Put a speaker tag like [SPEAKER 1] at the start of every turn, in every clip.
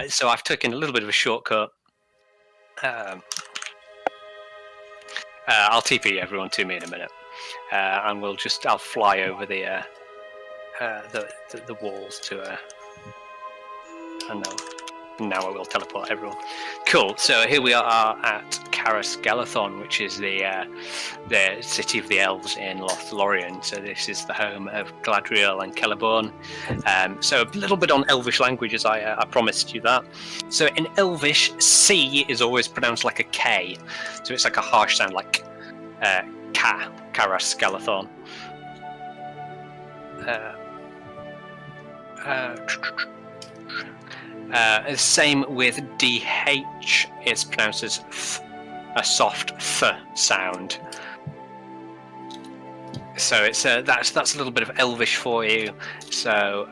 [SPEAKER 1] So I've taken a little bit of a shortcut. I'll TP everyone to me in a minute, and I'll fly over the walls to now I will teleport everyone. Cool. So here we are at Carasgalathon, which is the city of the elves in Lothlorien. So this is the home of Galadriel and Celeborn. So a little bit on Elvish languages. I promised you that. So in Elvish, C is always pronounced like a K. So it's like a harsh sound, like Carasgalathon. Same with DH, it's pronounced as a soft th sound. So it's that's a little bit of Elvish for you. So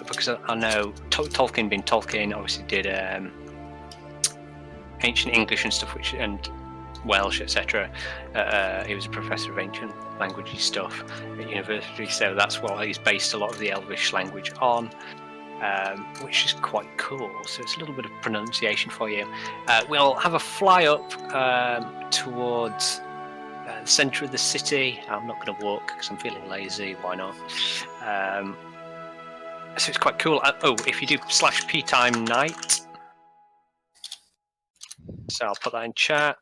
[SPEAKER 1] because I know Tolkien, being Tolkien, obviously did ancient English and stuff, and Welsh, etc. He was a professor of ancient language stuff at university, so that's what he's based a lot of the Elvish language on. Which is quite cool. So it's a little bit of pronunciation for you. We'll have a fly up towards the centre of the city. I'm not going to walk because I'm feeling lazy. Why not? So it's quite cool. If you do /p time night, so I'll put that in chat.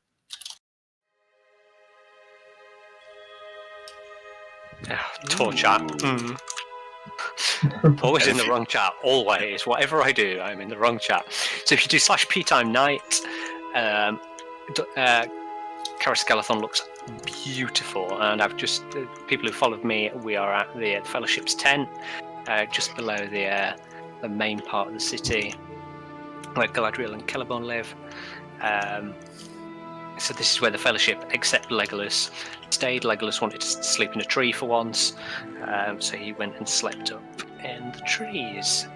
[SPEAKER 1] Tour chat. Always in the wrong chat, always. Whatever I do, I'm in the wrong chat. So if you do /p time night, Carasgalathon looks beautiful. And I've just, people who followed me, we are at the Fellowship's tent, just below the main part of the city, where Galadriel and Celeborn live. So this is where the Fellowship, except Legolas, stayed. Legolas wanted to sleep in a tree for once, so he went and slept up in the trees.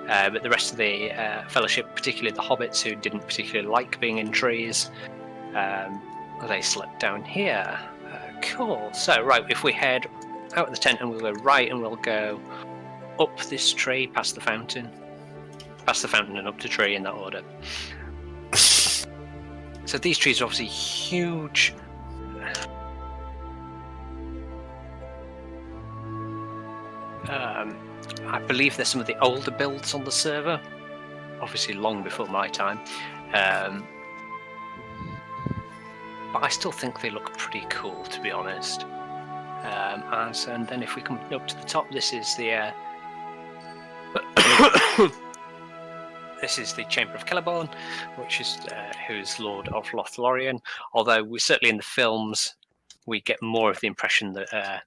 [SPEAKER 1] But the rest of the Fellowship, particularly the hobbits, who didn't particularly like being in trees, they slept down here. Cool. So right, if we head out of the tent and we'll go right, and we'll go up this tree, past the fountain and up the tree, in that order. So these trees are obviously huge. I believe they're some of the older builds on the server, obviously long before my time. But I still think they look pretty cool, to be honest. And then if we come up to the top, this is the this is the Chamber of Celeborn, which is who's Lord of Lothlórien. Although we certainly in the films we get more of the impression that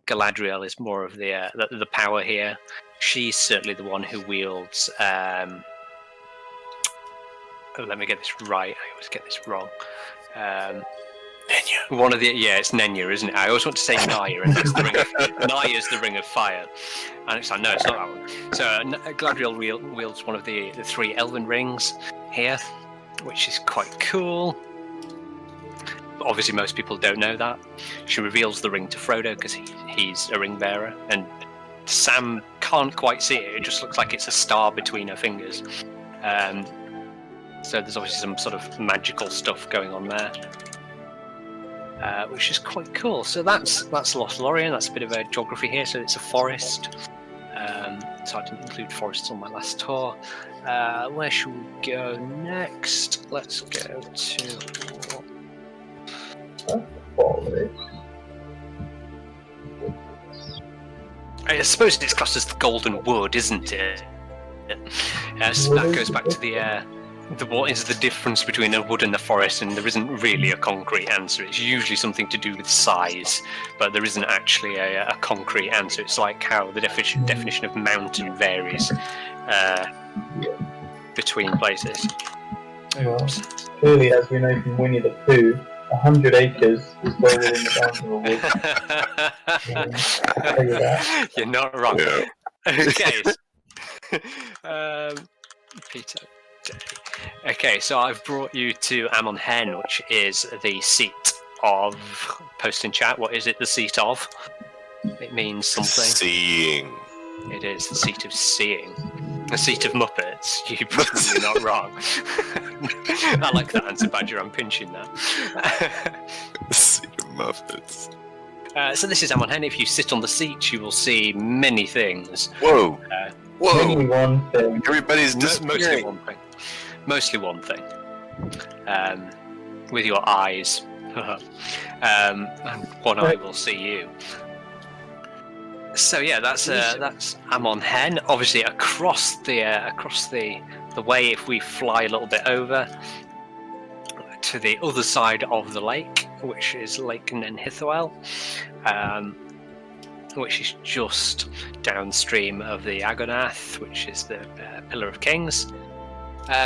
[SPEAKER 1] Galadriel is more of the power here. She's certainly the one who wields. Let me get this right. I always get this wrong.
[SPEAKER 2] Nenya.
[SPEAKER 1] One of it's Nenya, isn't it? I always want to say Naya, and it's the ring of Naya's the Ring of Fire, and it's like, no, it's not that one. So Galadriel wields one of the 3 elven rings here, which is quite cool. But obviously, most people don't know that. She reveals the ring to Frodo because he's a ring bearer, and Sam can't quite see it. It just looks like it's a star between her fingers. So there's obviously some sort of magical stuff going on there. Which is quite cool. So that's Lothlórien. That's a bit of a geography here. So it's a forest. So I didn't include forests on my last tour. Where should we go next? Let's go to. I suppose it's classed as the Golden Wood, isn't it? So that goes back to what is the difference between a wood and a forest, and there isn't really a concrete answer. It's usually something to do with size, but there isn't actually a concrete answer. It's like how the definition of mountain varies between places.
[SPEAKER 3] Well, clearly, as we know from Winnie the Pooh, 100 acres is well within the bounds of a wood.
[SPEAKER 1] You're not wrong.
[SPEAKER 2] Yeah.
[SPEAKER 1] Okay. Peter. Okay, so I've brought you to Amon Hen, which is the seat of. Post in chat, what is it the seat of? It means something.
[SPEAKER 2] Seeing.
[SPEAKER 1] It is the seat of seeing. A seat of Muppets. You're probably not wrong. I like that answer, Badger. I'm pinching that.
[SPEAKER 2] A seat of Muppets.
[SPEAKER 1] So this is Amon Hen. If you sit on the seat, you will see many things.
[SPEAKER 2] Whoa!
[SPEAKER 3] Only
[SPEAKER 2] Whoa!
[SPEAKER 3] one thing.
[SPEAKER 2] Everybody's
[SPEAKER 1] Mostly
[SPEAKER 2] disappearing.
[SPEAKER 1] one thing. Mostly one thing. With your eyes. And one eye will see you. So yeah, that's Amon Hen. Obviously, across the way, if we fly a little bit over to the other side of the lake, which is Lake Nenhithwel, which is just downstream of the Agonath, which is the Pillar of Kings.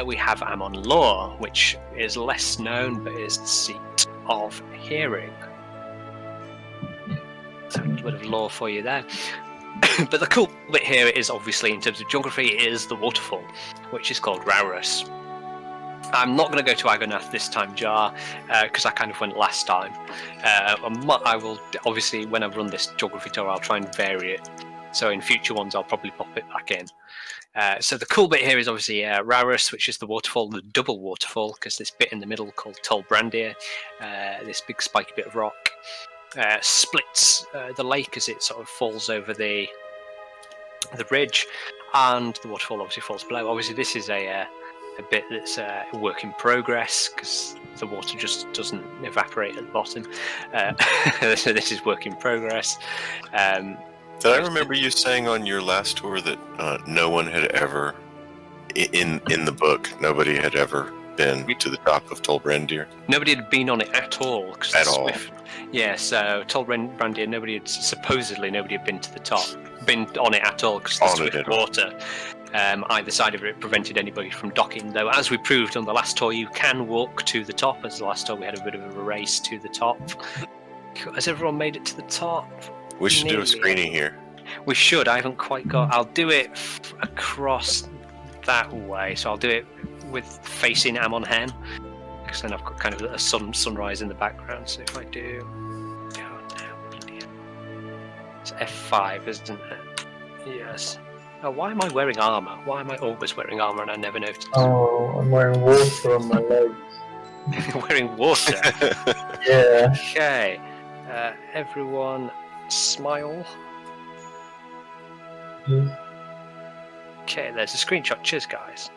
[SPEAKER 1] We have Amon Lor, which is less known but is the seat of hearing. So a little bit of lore for you there. But the cool bit here is, obviously, in terms of geography, is the waterfall, which is called Rauras. I'm not going to go to Agonath this time, Jar, because I kind of went last time. I will, obviously, when I run this geography tour, I'll try and vary it. So in future ones, I'll probably pop it back in. So the cool bit here is obviously Rauras, which is the waterfall, the double waterfall, because this bit in the middle called Brandia, this big spiky bit of rock, splits the lake as it sort of falls over the ridge, and the waterfall obviously falls below. Obviously, this is a bit that's a work in progress because the water just doesn't evaporate at the bottom. So this is work in progress.
[SPEAKER 2] Did I remember you saying on your last tour that no one had ever, in the book, nobody had ever been to the top of Brandia?
[SPEAKER 1] Nobody had been on it at all.
[SPEAKER 2] At all?
[SPEAKER 1] Yeah, so Brandia, supposedly nobody had been to the top, been on it at all, because the swift water either side of it prevented anybody from docking. Though, as we proved on the last tour, you can walk to the top. As the last tour, we had a bit of a race to the top. Has everyone made it to the top?
[SPEAKER 2] We should do a screening here.
[SPEAKER 1] We should. I haven't quite got. I'll do it across that way. So I'll do it with facing Amon Hen, because then I've got kind of a sunrise in the background. So if I do, it's F5, isn't it? Yes. Oh, why am I wearing armor? Why am I always wearing armor and I never noticed?
[SPEAKER 3] Oh, I'm wearing water on my legs.
[SPEAKER 1] Wearing water.
[SPEAKER 3] Yeah.
[SPEAKER 1] Okay. Everyone, smile. Okay, there's a screenshot. Cheers, guys.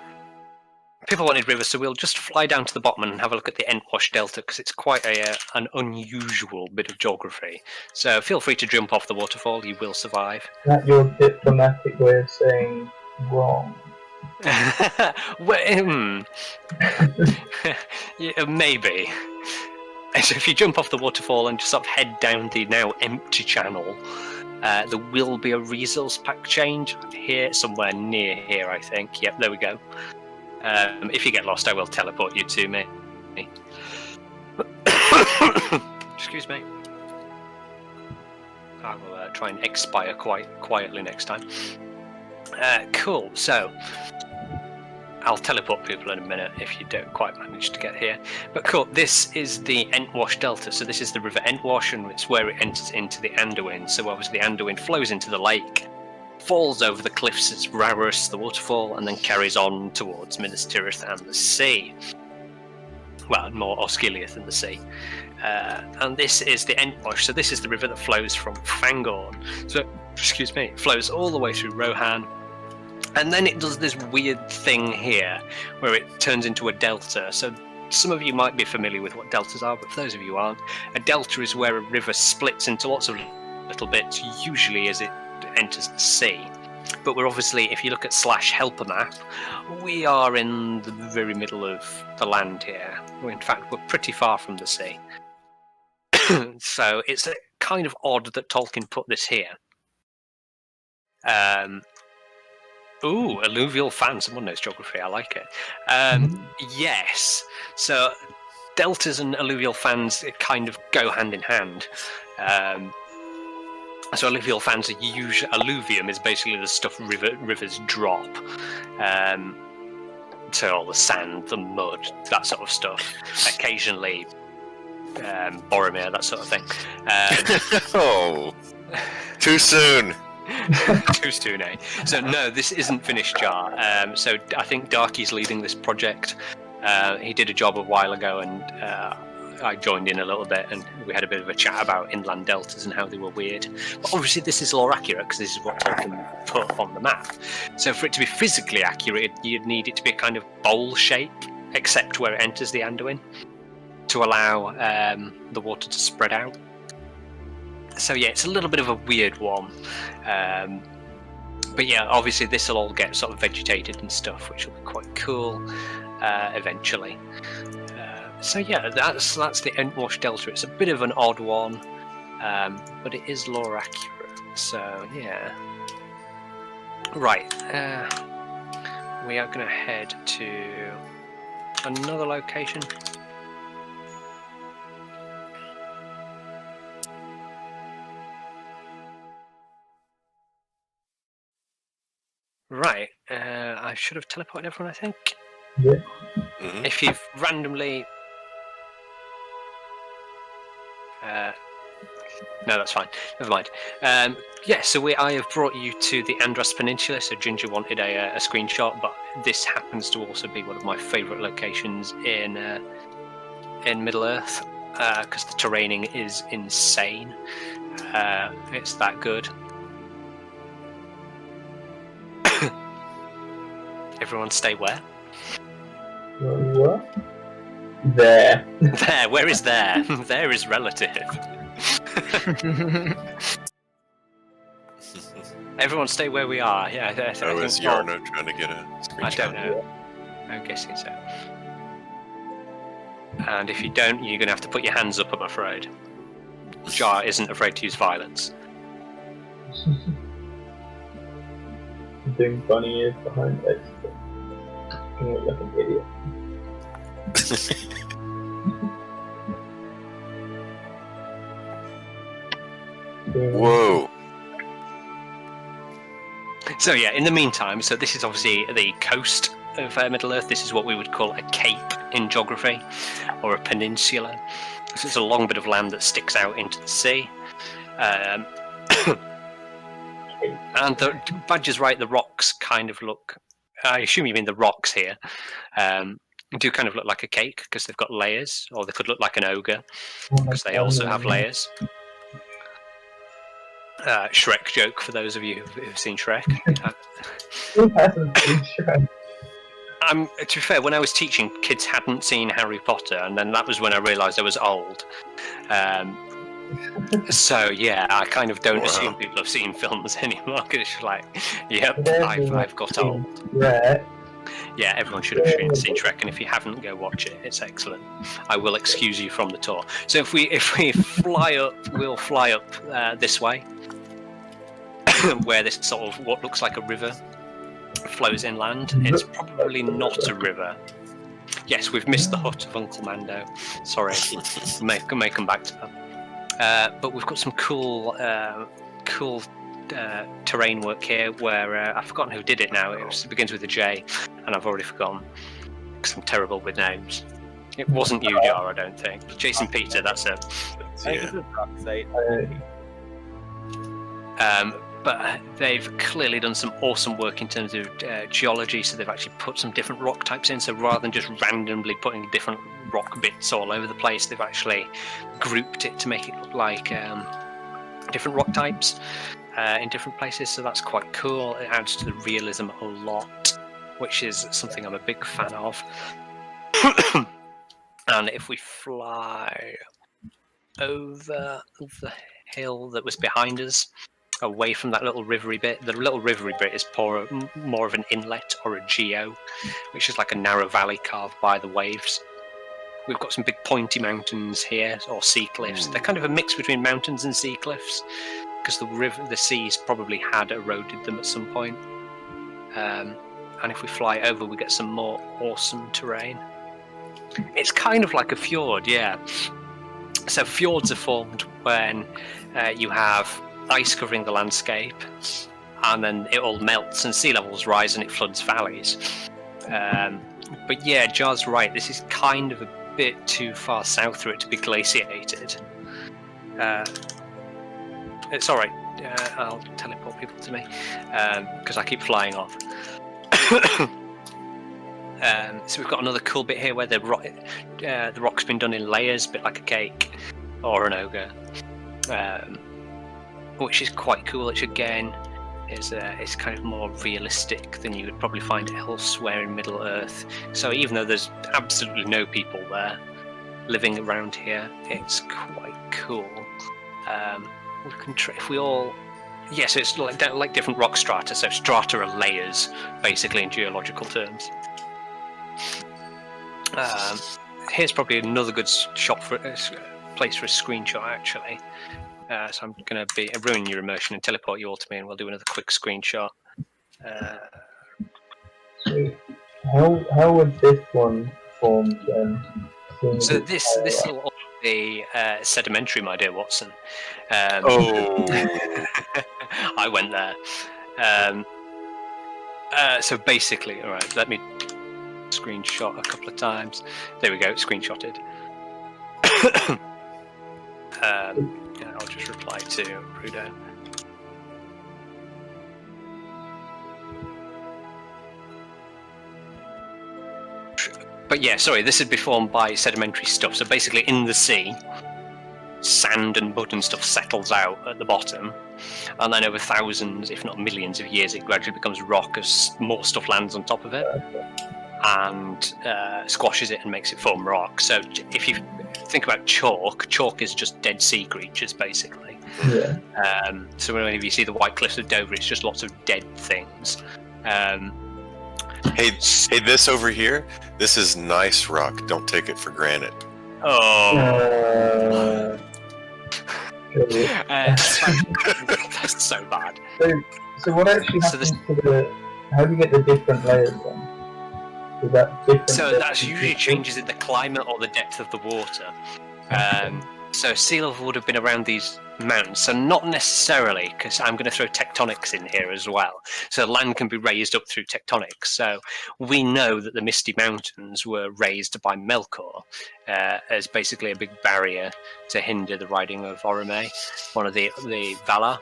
[SPEAKER 1] People wanted rivers, so we'll just fly down to the bottom and have a look at the Endwash Delta, because it's quite an unusual bit of geography. So feel free to jump off the waterfall, you will survive.
[SPEAKER 3] Is that your diplomatic way of saying wrong?
[SPEAKER 1] Yeah, maybe. So if you jump off the waterfall and just sort of head down the now empty channel, there will be a resource pack change here, somewhere near here, I think. Yep, there we go. If you get lost, I will teleport you to me. Excuse me. I will try and expire quite quietly next time. Cool, so I'll teleport people in a minute if you don't quite manage to get here. But cool, this is the Endwash Delta. So this is the River Endwash, and it's where it enters into the Anduin. So obviously the Anduin flows into the lake, falls over the cliffs as Rauras, the waterfall, and then carries on towards MCMiddleearth and the sea. Well, more Osgiliath than the sea. And this is the Endwash. So this is the river that flows from Fangorn. So, excuse me, it flows all the way through Rohan. And then it does this weird thing here, where it turns into a delta. So some of you might be familiar with what deltas are, but for those of you who aren't, a delta is where a river splits into lots of little bits, usually as it enters the sea. But we're obviously, if you look at /helper map, we are in the very middle of the land here. In fact, we're pretty far from the sea. So it's kind of odd that Tolkien put this here. Ooh, alluvial fan. Someone knows geography. I like it. Yes. So deltas and alluvial fans kind of go hand in hand. So alluvial fans are usually, alluvium is basically the stuff rivers drop. So all the sand, the mud, that sort of stuff. Occasionally, Boromir, that sort of thing.
[SPEAKER 2] Oh, too soon.
[SPEAKER 1] Too soon, eh? So no, this isn't finished, Jar. So I think Darky's leading this project. He did a job a while ago, and I joined in a little bit, and we had a bit of a chat about inland deltas and how they were weird. But obviously this is lore accurate, because this is what Tolkien put on the map. So for it to be physically accurate, you'd need it to be a kind of bowl shape, except where it enters the Anduin, to allow the water to spread out. So yeah, it's a little bit of a weird one. But yeah, obviously this will all get sort of vegetated and stuff, which will be quite cool eventually. So yeah, that's the Endwash Delta. It's a bit of an odd one, but it is lore accurate. So yeah. Right, we are going to head to another location. Right, I should have teleported everyone, I think.
[SPEAKER 3] Yeah.
[SPEAKER 2] Mhm.
[SPEAKER 1] If you've randomly... no, that's fine. Never mind. Yeah, so I have brought you to the Andhras Peninsula. So Ginger wanted a screenshot, but this happens to also be one of my favourite locations in Middle-earth, because the terraining is insane. It's that good. Everyone stay where?
[SPEAKER 3] What? There.
[SPEAKER 1] There, where is there? There is relative. Everyone stay where we are. Yeah, I
[SPEAKER 2] Oh, is
[SPEAKER 1] think
[SPEAKER 2] Yarno trying to get a screenshot?
[SPEAKER 1] I don't know. I'm guessing so. And if you don't, you're going to have to put your hands up, I'm afraid. Jar isn't afraid to use violence.
[SPEAKER 3] Doing funny ears behind it. You look like an idiot.
[SPEAKER 2] Whoa.
[SPEAKER 1] So yeah, in the meantime, so this is obviously the coast of Middle-earth. This is what we would call a cape in geography, or a peninsula. So it's a long bit of land that sticks out into the sea. And the Badger's right, the rocks kind of look... I assume you mean the rocks here. Do kind of look like a cake, because they've got layers, or they could look like an ogre, because they also have layers. Shrek joke for those of you who've seen Shrek.
[SPEAKER 3] Who hasn't seen Shrek?
[SPEAKER 1] To be fair, when I was teaching, kids hadn't seen Harry Potter, and then that was when I realised I was old. So yeah, I kind of don't assume people have seen films anymore, because it's like, yep, I've got old.
[SPEAKER 3] Shrek.
[SPEAKER 1] Yeah, everyone should have seen Shrek, and if you haven't, go watch it. It's excellent. I will excuse you from the tour. So if we fly up, we'll fly up this way, where this sort of what looks like a river flows inland. It's probably not a river. Yes, we've missed the hut of Uncle Mando. Sorry, may come back to that. But we've got some cool terrain work here, where I've forgotten who did it now. It begins with a J, and I've already forgotten because I'm terrible with names. It wasn't you, Jar, I don't think. Jason Peter, that's it. But they've clearly done some awesome work in terms of geology, so they've actually put some different rock types in. So rather than just randomly putting different rock bits all over the place, they've actually grouped it to make it look like different rock types in different places. So that's quite cool. It adds to the realism a lot, which is something I'm a big fan of. And if we fly over the hill that was behind us, away from that little rivery bit. The little rivery bit is more of an inlet or a geo, which is like a narrow valley carved by the waves. We've got some big pointy mountains here, or sea cliffs. They're kind of a mix between mountains and sea cliffs, because the seas probably had eroded them at some point. And if we fly over, we get some more awesome terrain. It's kind of like a fjord, yeah. So fjords are formed when you have ice covering the landscape, and then it all melts and sea levels rise and it floods valleys. But yeah, Jar's right, this is kind of a bit too far south for it to be glaciated. It's alright, I'll teleport people to me because I keep flying off. So we've got another cool bit here where the rock's been done in layers, a bit like a cake or an ogre, which is quite cool. Which again is kind of more realistic than you would probably find elsewhere in Middle Earth. So even though there's absolutely no people there living around here, it's quite cool. We can if we all. Yes, it's like different rock strata. So strata are layers, basically, in geological terms. Here's probably another good shot for place for a screenshot, actually. So I'm going to ruin your immersion and teleport you all to me, and we'll do another quick screenshot.
[SPEAKER 3] How would this one form then?
[SPEAKER 1] So this will all be sedimentary, my dear Watson. I went there. So basically, all right, let me screenshot a couple of times. There we go, screenshotted. I'll just reply to Rudo. But yeah, sorry, this would be formed by sedimentary stuff. So basically, in the sea, sand and mud and stuff settles out at the bottom, and then over thousands, if not millions of years, it gradually becomes rock as more stuff lands on top of it and squashes it and makes it form rock. So if you think about chalk is just dead sea creatures, basically.
[SPEAKER 3] Yeah.
[SPEAKER 1] So whenever you see the White Cliffs of Dover, it's just lots of dead things.
[SPEAKER 2] Hey, this over here, this is nice rock. Don't take it for granted.
[SPEAKER 1] Oh. That's so bad.
[SPEAKER 3] So what actually happens to the? How do you get the different layers then? Is that different?
[SPEAKER 1] So that usually changes in the climate or the depth of the water. So sea level would have been around these mountains. So not necessarily, because I'm going to throw tectonics in here as well. So land can be raised up through tectonics. So we know that the Misty Mountains were raised by Melkor as basically a big barrier to hinder the riding of Orome, one of the Valar.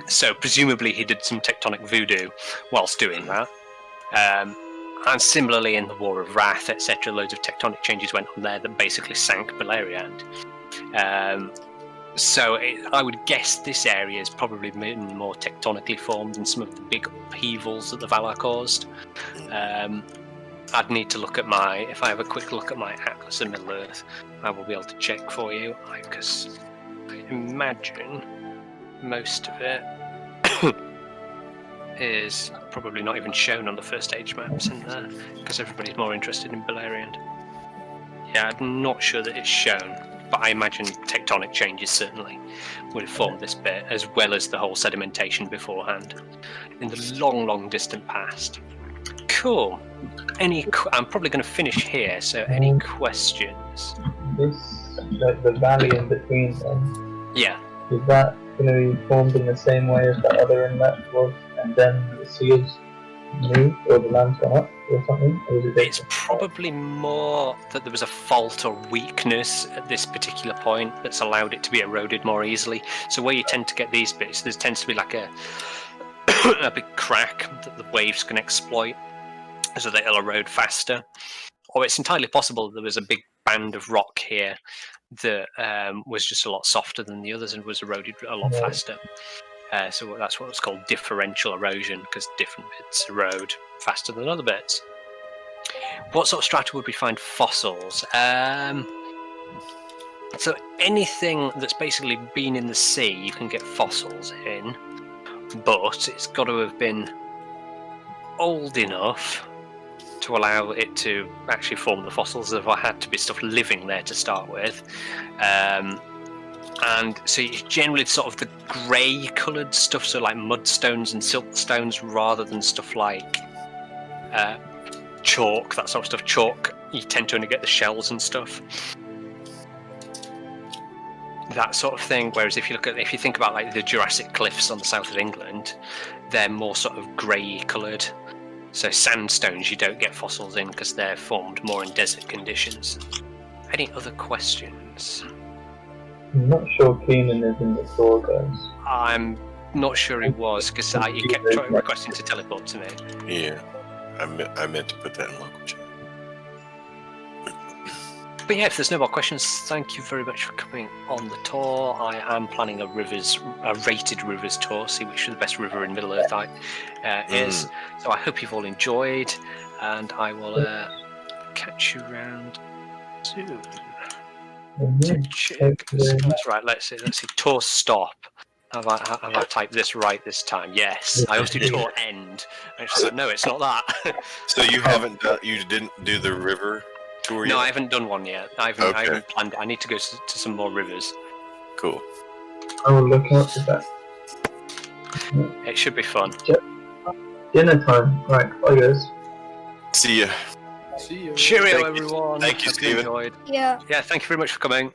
[SPEAKER 1] So presumably he did some tectonic voodoo whilst doing that. And similarly in the War of Wrath, etc., loads of tectonic changes went on there that basically sank Beleriand. So I would guess this area is probably more tectonically formed than some of the big upheavals that the Valar caused. I'd need to look at if I have a quick look at my Atlas of Middle-earth, I will be able to check for you, because I imagine most of it is probably not even shown on the first age maps in there, because everybody's more interested in Beleriand. Yeah, I'm not sure that it's shown, but I imagine tectonic changes certainly would have formed this bit, as well as the whole sedimentation beforehand, in the long, long distant past. Cool. I'm probably going to finish here, so any questions?
[SPEAKER 3] The valley in between them.
[SPEAKER 1] Yeah.
[SPEAKER 3] Is that going to be formed in the same way as that other inlet was, and then the seals moved, or the land's gone up, or something? Or is it
[SPEAKER 1] it's probably more that there was a fault or weakness at this particular point that's allowed it to be eroded more easily. So where you tend to get these bits, there tends to be like a big crack that the waves can exploit, so they'll erode faster. Or it's entirely possible that there was a big band of rock here that was just a lot softer than the others and was eroded a lot faster. So that's what's called differential erosion, because different bits erode faster than other bits. What sort of strata would we find fossils? So anything that's basically been in the sea, you can get fossils in, but it's got to have been old enough to allow it to actually form the fossils. There had to be stuff living there to start with. And so it's generally sort of the grey coloured stuff, so like mudstones and siltstones, rather than stuff like chalk, that sort of stuff. Chalk, you tend to only get the shells and stuff, that sort of thing. Whereas if you think about like the Jurassic cliffs on the south of England, they're more sort of grey coloured. So sandstones you don't get fossils in because they're formed more in desert conditions. Any other questions?
[SPEAKER 3] I'm not sure Keenan is in the tour, guys.
[SPEAKER 1] I'm not sure he was, because he kept requesting to teleport to me.
[SPEAKER 2] Yeah, I meant to put that in local chat.
[SPEAKER 1] But yeah, if there's no more questions, thank you very much for coming on the tour. I am planning a rated rivers tour, see which the best river in Middle-earth is. So I hope you've all enjoyed, and I will catch you around soon. That's right, let's see. Tour stop. Have I typed this right this time? Yes. I always do tour end. And she's like, no, it's not that.
[SPEAKER 2] So you didn't do the river tour yet?
[SPEAKER 1] No, I haven't done one yet. I haven't planned it. I need to go to some more rivers.
[SPEAKER 2] Cool.
[SPEAKER 3] I will look out for that.
[SPEAKER 1] It should be fun.
[SPEAKER 3] Dinner time. Right, bye guys.
[SPEAKER 2] See ya.
[SPEAKER 1] Cheerio, everyone.
[SPEAKER 2] Thank you, Stephen.
[SPEAKER 1] Enjoyed.
[SPEAKER 4] Yeah.
[SPEAKER 1] Yeah, thank you very much for coming.